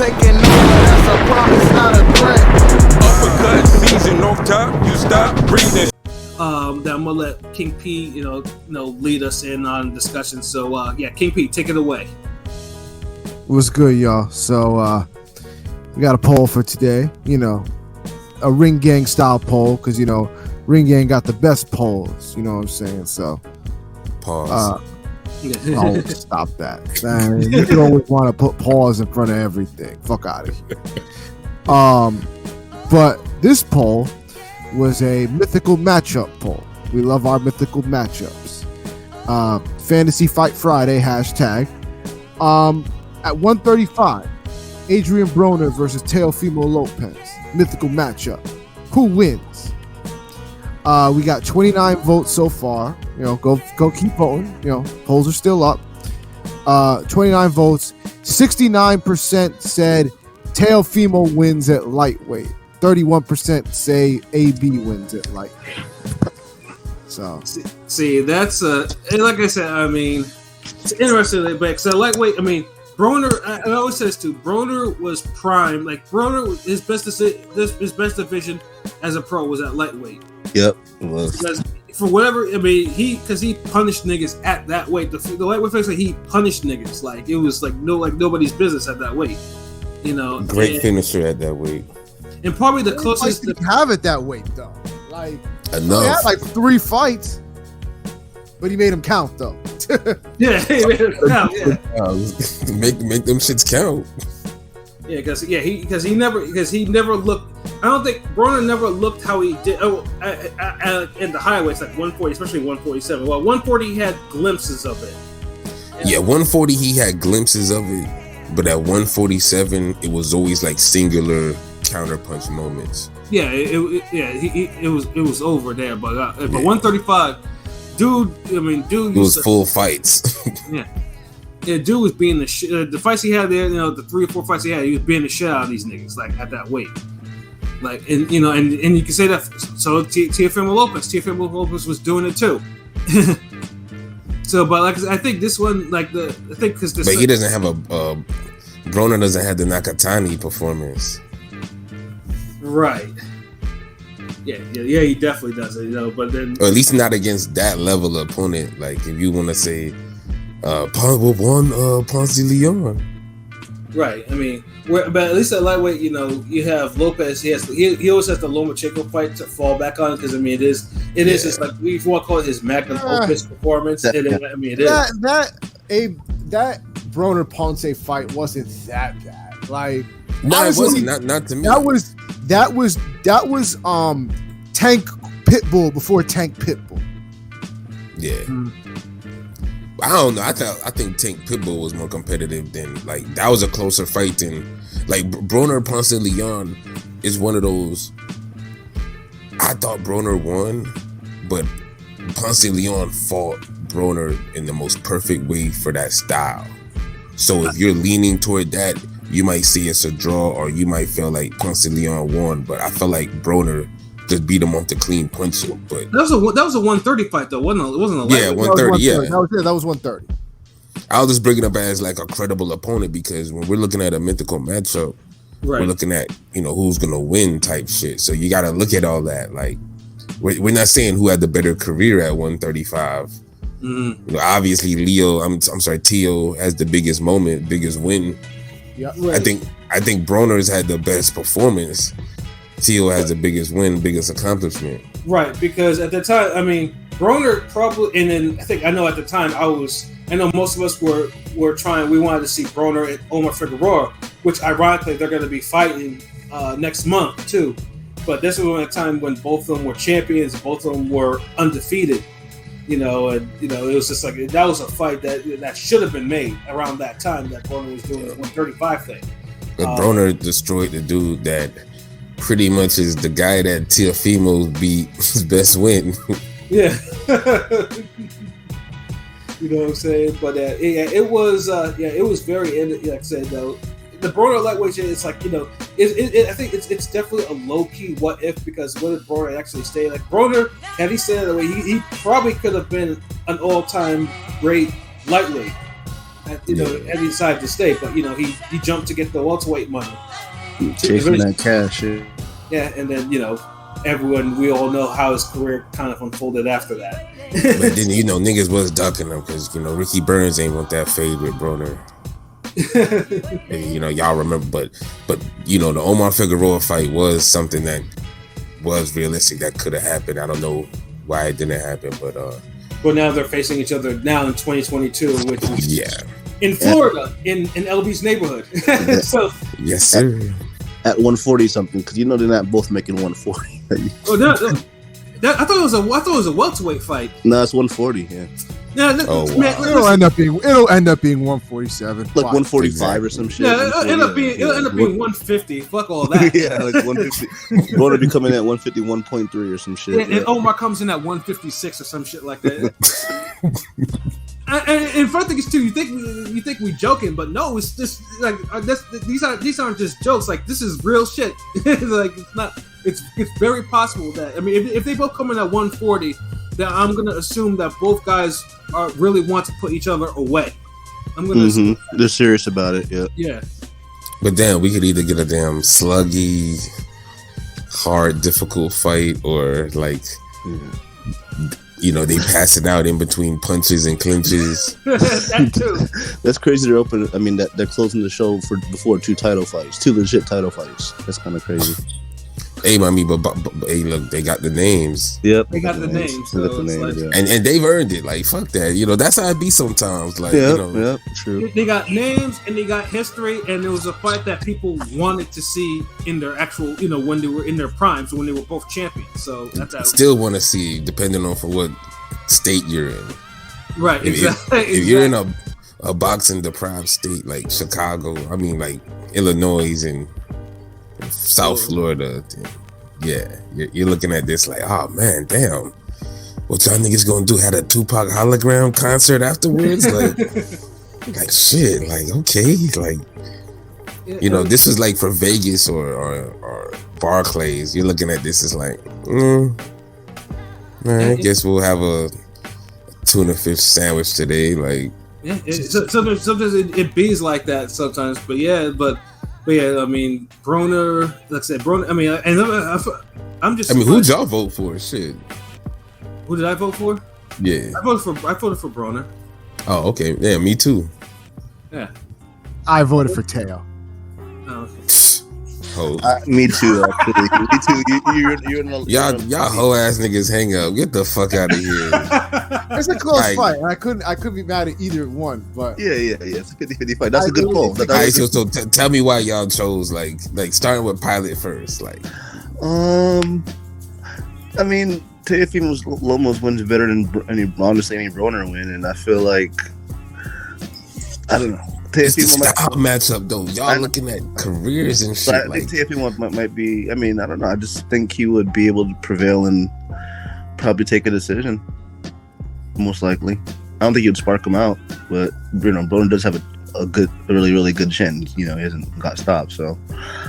taking over, that's a promise, not a threat. Uppercut season off top, you stop breathing. That I'm gonna let King P, lead us in on discussion. So, King P, take it away. What's good, y'all? So, we got a poll for today. A Ring Gang style poll because Ring Gang got the best polls. You know what I'm saying? So, pause. Oh, stop that, man. You can always want to put pause in front of everything. Fuck out of here. But this poll was a mythical matchup poll. We love our mythical matchups. Fantasy Fight Friday #. At 135, Adrien Broner versus Teofimo Lopez. Mythical matchup. Who wins? We got 29 votes so far. Go keep voting. Polls are still up. 29 votes. 69% said Teofimo wins at lightweight. 31% say AB wins at lightweight. So see, that's like I said. I mean, it's interesting. But so lightweight. I mean, Broner. I always say this too. Broner was prime. Like Broner, his best division as a pro was at lightweight. Yep, it was. Because for whatever, I mean, he punished niggas at that weight. The lightweight fights, he punished niggas. Like it was like nobody's business at that weight. Great finisher at that weight. And probably the closest to have it that weight though. Like enough. He had like 3 fights, but he made them count though. Yeah, he made them count. Yeah, make them shits count. Yeah, because he never looked. I don't think Broner never looked how he did. In the highways, like 140, especially 147. Well, 140 he had glimpses of it. Yeah, 140 he had glimpses of it, but at 147 it was always like singular counterpunch moments. Yeah, it was over there, but 135, dude. I mean, dude. It was full fights. Yeah, dude was being the fights he had there. The 3 or 4 fights he had, he was being the shit out of these niggas like at that weight. Like, and you can say that. So Teofimo Lopez was doing it too. So, but like I think this one, like because this. But he doesn't have Broner doesn't have the Nakatani performance. Right. Yeah, he definitely does it, but then, or at least not against that level of opponent. Like if you want to say, Ponce de Leon. Right. I mean, but at least at lightweight, you have Lopez. He always has the Lomachenko fight to fall back on because I mean it is just like we want to call it his magnum opus performance. It is. That Broner Ponce fight wasn't that bad. Like no, it wasn't. Not to me. That was Tank Pitbull before Tank Pitbull. Yeah. I don't know. I think Tank Pitbull was more competitive than like that was a closer fight than like Broner Ponce de Leon is one of those. I thought Broner won, but Ponce de Leon fought Broner in the most perfect way for that style. So if you're leaning toward that, you might see it's a draw, or you might feel like Ponce de Leon won. But I felt like Broner just beat him off the clean puncher. But that was a 130 fight though, wasn't it? Wasn't a yeah, 130. Yeah, that was 130. I'll just bring it up as like a credible opponent because when we're looking at a mythical matchup, we're looking at who's gonna win type shit. So you got to look at all that. Like we're not saying who had the better career at 135. Mm-hmm. Obviously Teo has the biggest moment, biggest win. Yeah, right. I think Broner's had the best performance. Teo has the biggest win, biggest accomplishment. Right, because at the time, I mean, Broner probably, and then I know at the time I know most of us were we wanted to see Broner and Omar Figueroa, which ironically they're going to be fighting next month too. But this was a time when both of them were champions, both of them were undefeated. It was just like that was a fight that should have been made around that time that Broner was doing the 135 thing. But Broner destroyed the dude that pretty much is the guy that Teofimo beat his best win. Yeah. You know what I'm saying? But it was very, like I said, though, the Broner lightweight, it's like, I think it's definitely a low-key what if, because what if Broner actually stayed? Like, Broner, had he stayed that way, he probably could have been an all-time great lightweight At he decided to stay, but he jumped to get the welterweight money. Chasing that cash, yeah. Yeah, and then we all know how his career kind of unfolded after that. But then niggas was ducking him because Ricky Burns ain't want that fade with Broner. And, y'all remember, but the Omar Figueroa fight was something that was realistic that could have happened. I don't know why it didn't happen, but now they're facing each other now in 2022, which is in Florida, in LB's neighborhood. So yes, sir. At 140 something, because they're not both making 140. I thought it was a welterweight fight. No, it's 140. Yeah. Yeah, it'll end up being 147. Like 145 or some shit. Yeah, it'll end up being 150. Fuck all that. Yeah, like 150. Broner be coming at 151.3 or some shit. And Omar comes in at 156 or some shit like that. And front thing is too, you think we joking, but no, it's just like these aren't just jokes. Like, this is real shit. Like, it's not. It's very possible that if they both come in at 140, then I'm gonna assume that both guys really want to put each other away. I'm gonna assume that. They're serious about it. Yeah. Yeah. But damn, we could either get a damn sluggy, hard, difficult fight, or like. They pass it out in between punches and clinches. That too. That's crazy. They're open. That they're closing the show before two legit title fights. That's kind of crazy. Hey, mommy, but hey, look, they got the names. Yep, they got the names. So and they've earned it. Like, fuck that. That's how it be sometimes. Like, true. They got names and they got history, and it was a fight that people wanted to see in their actual, when they were in their primes, when they were both champions. So that's still want to see, depending on for what state you're in. Right. If you're in a boxing deprived state like Chicago, like Illinois and South Florida, you're looking at this like, oh man, damn, what y'all niggas gonna do? Had a Tupac hologram concert afterwards? like shit, like okay, like this was like for Vegas or Barclays. You're looking at this as like, I guess we'll have a tuna fish sandwich today. Like, sometimes it bees like that sometimes, but yeah, Broner, like I said, I'm just. Who'd y'all vote for? Shit. Who did I vote for? Yeah. I voted for Broner. Oh, okay. Yeah, me too. Yeah. I voted for Teo. Oh, okay. Me too. Actually. Me too. You're in y'all hoe ass niggas hang up. Get the fuck out of here. It's a close fight. I couldn't be mad at either one, but yeah. It's a 50-50 fight. That's a good poll. So tell me why y'all chose like starting with Pilot first. Like, Teofimo Lopez wins better than any Broner win, and I feel like I don't know. It's the style matchup though. Y'all looking at careers and shit. I think Teofimo might be. I don't know. I just think he would be able to prevail and probably take a decision. Most likely, I don't think he'd spark him out, but Broner does have a really, really good chin. He hasn't got stopped, so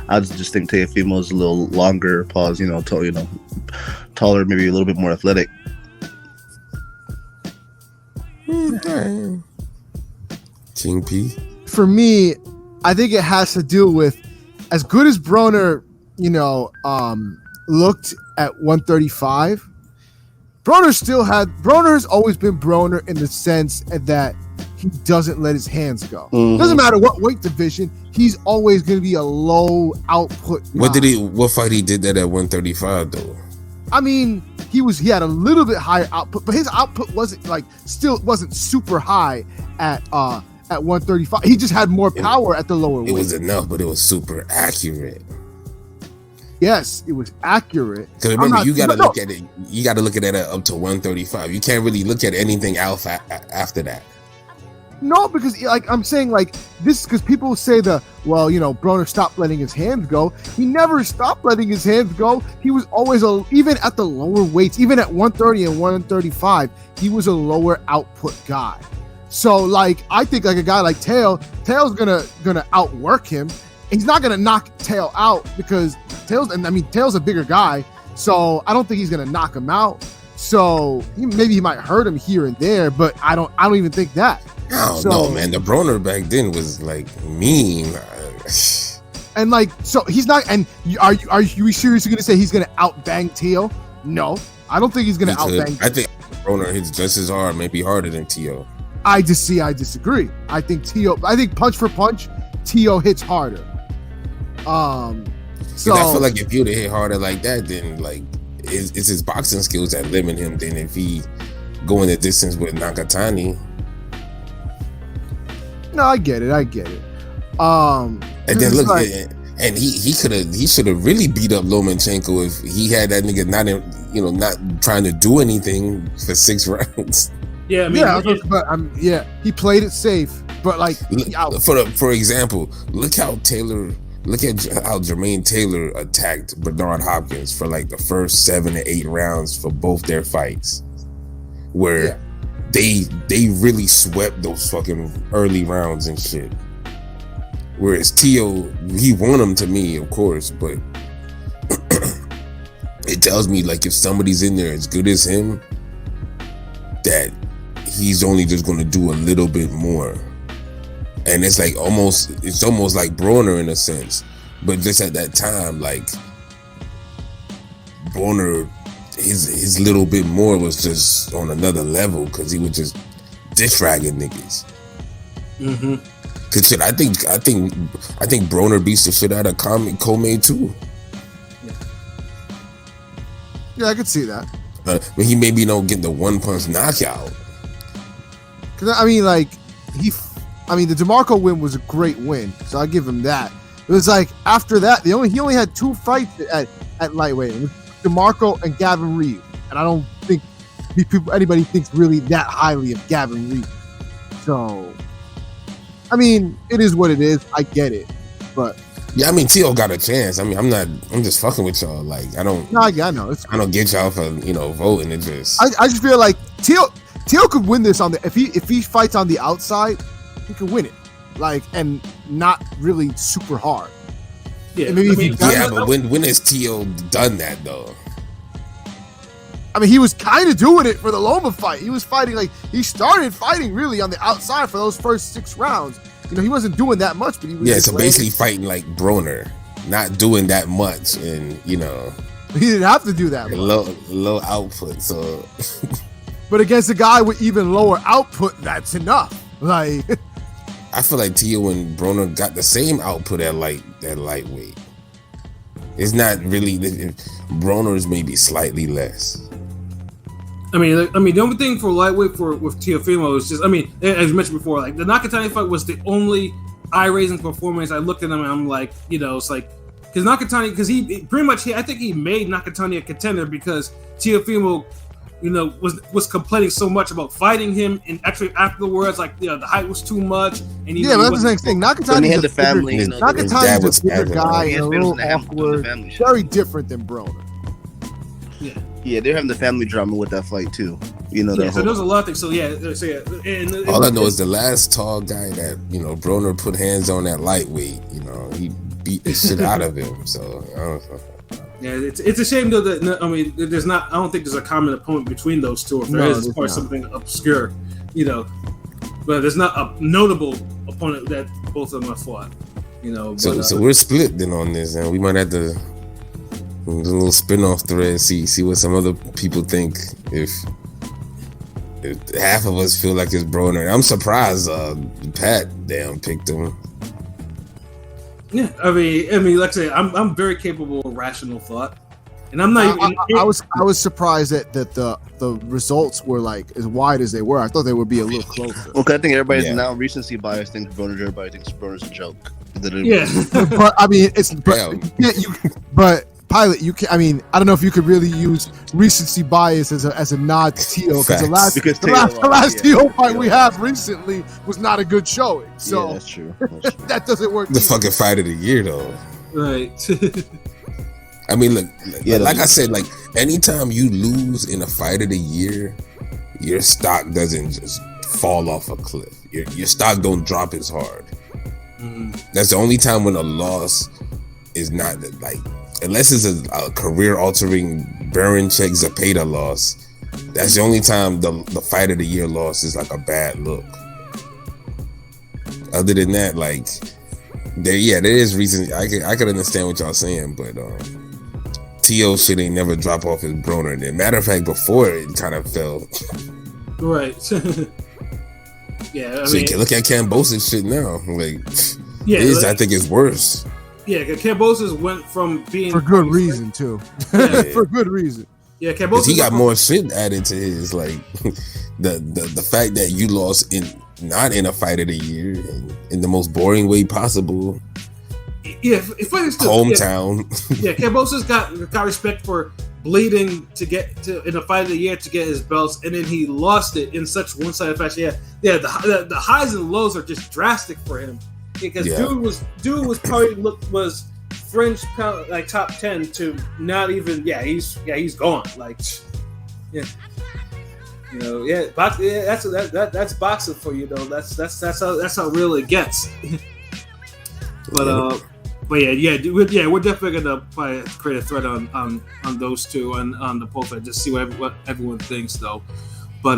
I just think Teofimo is a little longer. Pause. Taller, maybe a little bit more athletic. King P. For me, I think it has to do with as good as Broner, looked at 135. Broner has always been Broner in the sense that he doesn't let his hands go. Mm-hmm. Doesn't matter what weight division, he's always going to be a low output guy. What fight he did that at 135 though? He had a little bit higher output, but his output wasn't super high at 135. He just had more power at the lower weight. It was enough, but it was super accurate. Yes, it was accurate. Because remember, you got to look at it. You got to look at it up to 135. You can't really look at anything else after that. No, because I'm saying this, because people say Broner stopped letting his hands go. He never stopped letting his hands go. He was always even at the lower weights, even at 130 and 135, he was a lower output guy. So I think a guy like Teo's gonna outwork him. He's not gonna knock Teo out because Teo's a bigger guy, so I don't think he's gonna knock him out. So maybe he might hurt him here and there, but I don't even think that. I don't know, man. The Broner back then was like mean. And like, so he's not. And are you seriously gonna say he's gonna outbang Teo? No, I don't think he's gonna outbang. I think Broner hits just as hard, maybe harder than Teo. I disagree. I think punch for punch, Teo hits harder. So I feel like if you'd have hit harder like that, then like it's his boxing skills that limit him. Then if he going the distance with Nakatani. No, I get it. And then look, and he should have really beat up Lomachenko if he had that nigga not trying to do anything for 6 rounds. Yeah, I mean, he played it safe, but like for example, look at how Jermaine Taylor attacked Bernard Hopkins for like the first 7 to 8 rounds for both their fights, where they really swept those fucking early rounds and shit. Whereas Teo, he won them to me, of course, but it tells me like if somebody's in there as good as him, that he's only just going to do a little bit more. And it's like almost like Broner in a sense, but just at that time, like Broner, his little bit more was just on another level because he was just diss-ragging niggas. Mm-hmm. Cause shit, I think Broner beats the shit out of Comey too. Yeah, I could see that. But he maybe don't get the 1-punch knockout. Cause I mean, like the DeMarco win was a great win, so I give him that. It was like after that, he only had 2 fights at lightweight. It was DeMarco and Gavin Reed, and I don't think anybody thinks really that highly of Gavin Reed. So, I mean, it is what it is. I get it, but yeah, I mean, Teo got a chance. I mean, I'm just fucking with y'all. Like, I don't. No, I know. I don't get y'all for voting. It just. I just feel like Teo could win this on the if he fights on the outside, he could win it, like, and not really super hard. Yeah, but when has Teo done that though? I mean, he was kind of doing it for the Loma fight. He was fighting he started fighting really on the outside for those first 6 rounds. He wasn't doing that much, but he was so basically fighting like Broner, not doing that much, and he didn't have to do that. Low output, so. But against a guy with even lower output, that's enough. Like, I feel like Teo and Broner got the same output at lightweight. It's not really. Broner's maybe slightly less. I mean, the only thing for lightweight with Teofimo is just, I mean, as you mentioned before, like the Nakatani fight was the only eye-raising performance. I looked at him and I'm like, it's like, because Nakatani, because he pretty much, I think he made Nakatani a contender because Teofimo, was complaining so much about fighting him, and actually afterwards, like, the height was too much, and but that's the same thing. Nakatani had the family. Nakatani's a bigger guy, and a little awkward, very different than Broner. Yeah, they're having the family drama with that fight too. So there's a lot of things. So yeah. And all I know is the last tall guy that Broner put hands on at lightweight. He beat the shit out of him. So I don't know. Yeah, it's a shame though that there's not. I don't think there's a common opponent between those two. If there is, it's probably something obscure, But there's not a notable opponent that both of them have fought, So we're split then on this, and we might have to. A little spin-off thread, see what some other people think. If half of us feel like it's Broner, I'm surprised Pat picked him. Yeah, I mean, like I say, I'm very capable of rational thought, and I'm not. I was surprised that the results were like as wide as they were. I thought they would be a little closer. Well, I think everybody's now recency bias thinks Broner. Everybody thinks Broner's a joke. Yeah, but I mean, but Pilot, you can. I mean, I don't know if you could really use recency bias as a nod to Teo because the last Teo fight we have recently was not a good showing. So yeah, that's true. That doesn't work. The fucking fight of the year, though. Right. I mean, look, like I said, like anytime you lose in a fight of the year, your stock doesn't just fall off a cliff. Your stock don't drop as hard. Mm-hmm. That's the only time when a loss is not like. Unless it's a career-altering Baranchek Zepeda loss, that's the only time the fight of the year loss is like a bad look. other than that, like, there is reason. I could understand what y'all saying, but T.O. shit ain't never drop off his Broner. And matter of fact, before it kind of fell. Right. Yeah, I mean, look at Cambosa's shit now. Like, I think it's worse. Yeah, Cambosa's went from being for good reason too. Yeah. For good reason. Yeah, Cambosa. He got more shit added to his, like the fact that you lost not in a fight of the year, in the most boring way possible. Yeah, hometown. Yeah, Cambosa's got respect for bleeding to get to in a fight of the year to get his belts, and then he lost it in such one-sided fashion. Yeah, the highs and lows are just drastic for him because dude was probably was fringe like top 10 to not even. He's gone. Like, yeah. You know, that's boxing for you though. That's how real it gets. But we're definitely gonna probably create a thread on those two and on the post. Just see what everyone thinks though. But